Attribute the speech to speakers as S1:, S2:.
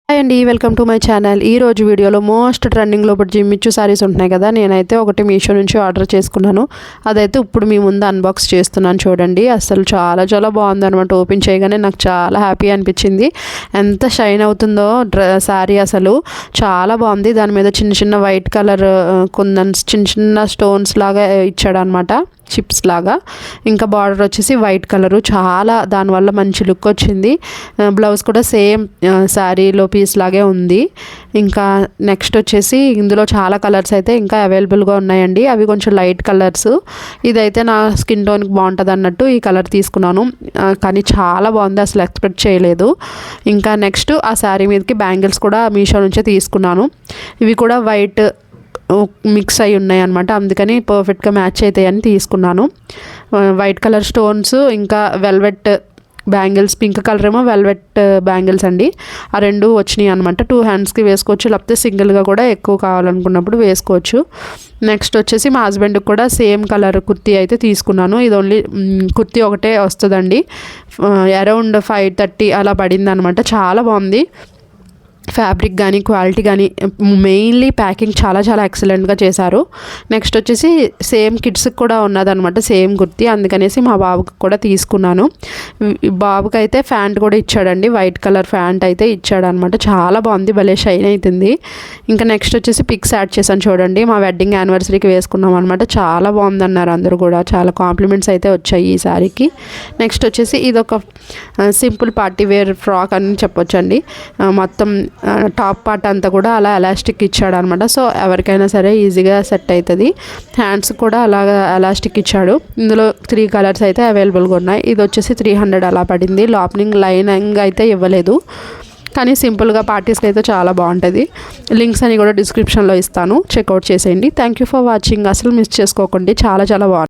S1: Hi అండి, welcome to my channel. ఈ రోజు వీడియోలో మోస్ట్ ట్రెండింగ్లో ఇప్పుడు జిమ్మిచ్చు సారీస్ ఉంటున్నాయి కదా, నేనైతే ఒకటి మీషో నుంచి ఆర్డర్ చేసుకున్నాను. అదైతే ఇప్పుడు మీ ముందు అన్బాక్స్ చేస్తున్నాను చూడండి. అసలు చాలా చాలా బాగుంది అనమాట. ఓపెన్ చేయగానే నాకు చాలా హ్యాపీ అనిపించింది. ఎంత షైన్ అవుతుందో శారీ, అసలు చాలా బాగుంది. దాని మీద చిన్న చిన్న వైట్ కలర్ కుందన్స్, చిన్న చిన్న స్టోన్స్ లాగా ఇచ్చాడు అనమాట, చిప్స్ లాగా. ఇంకా బార్డర్ వచ్చేసి వైట్ కలరు, చాలా దానివల్ల మంచి లుక్ వచ్చింది. బ్లౌజ్ కూడా సేమ్ శారీలో పీస్ లాగే ఉంది. ఇంకా నెక్స్ట్ వచ్చేసి ఇందులో చాలా కలర్స్ అయితే ఇంకా అవైలబుల్గా ఉన్నాయండి. అవి కొంచెం లైట్ కలర్స్. ఇదైతే నా స్కిన్ టోన్కి బాగుంటుంది అన్నట్టు ఈ కలర్ తీసుకున్నాను. కానీ చాలా బాగుంది, అసలు ఎక్స్పెక్ట్ చేయలేదు. ఇంకా నెక్స్ట్ ఆ శారీ మీదకి బ్యాంగిల్స్ కూడా మీషో నుంచే తీసుకున్నాను. ఇవి కూడా వైట్ మిక్స్ అయి ఉన్నాయి అనమాట, అందుకని పర్ఫెక్ట్గా మ్యాచ్ అవుతాయని తీసుకున్నాను. వైట్ కలర్ స్టోన్స్, ఇంకా వెల్వెట్ బ్యాంగిల్స్, పింక్ కలర్ ఏమో వెల్వెట్ బ్యాంగిల్స్ అండి. ఆ రెండు వచ్చినాయి అనమాట. 2 హ్యాండ్స్కి వేసుకోవచ్చు, లేకపోతే సింగిల్గా కూడా ఎక్కువ కావాలనుకున్నప్పుడు వేసుకోవచ్చు. నెక్స్ట్ వచ్చేసి మా హస్బెండ్కి కూడా సేమ్ కలర్ కుర్తీ అయితే తీసుకున్నాను. ఇది ఓన్లీ కుర్తీ ఒకటే వస్తుందండి. అరౌండ్ 530 అలా పడింది అనమాట. చాలా బాగుంది ఫ్యాబ్రిక్ కానీ క్వాలిటీ కానీ, మెయిన్లీ ప్యాకింగ్ చాలా చాలా ఎక్సలెంట్గా చేశారు. నెక్స్ట్ వచ్చేసి సేమ్ కిడ్స్కి కూడా ఉన్నదనమాట సేమ్ కుర్తీ, అందుకనేసి మా బాబుకి కూడా తీసుకున్నాను. బాబుకి అయితే ప్యాంట్ కూడా ఇచ్చాడండి, వైట్ కలర్ ప్యాంట్ అయితే ఇచ్చాడు అనమాట. చాలా బాగుంది, భలే షైన్ అవుతుంది. ఇంకా నెక్స్ట్ వచ్చేసి పిక్స్ యాడ్ చేశాను చూడండి. మా వెడ్డింగ్ యానివర్సరీకి వేసుకున్నాం అనమాట. చాలా బాగుంది అన్నారు అందరూ కూడా, చాలా కాంప్లిమెంట్స్ అయితే వచ్చాయి ఈ శారీకి. నెక్స్ట్ వచ్చేసి ఇదొక సింపుల్ పార్టీ వేర్ ఫ్రాక్ అని చెప్పొచ్చండి. మొత్తం టాప్ పార్ట్ అంతా కూడా అలా ఎలాస్టిక్ ఇచ్చాడు అనమాట. సో ఎవరికైనా సరే ఈజీగా సెట్ అవుతుంది. హ్యాండ్స్ కూడా అలాగా ఎలాస్టిక్ ఇచ్చాడు. ఇందులో 3 కలర్స్ అయితే అవైలబుల్గా ఉన్నాయి. ఇది వచ్చేసి 300 అలా పడింది. లోపలింగ్ లైనింగ్ అయితే ఇవ్వలేదు, కానీ సింపుల్గా పార్టీస్కి అయితే చాలా బాగుంటుంది. లింక్స్ అని కూడా డిస్క్రిప్షన్లో ఇస్తాను, చెక్అవుట్ చేసేయండి. Thank you for watching. అసలు మిస్ చేసుకోకండి, చాలా చాలా బాగుంది.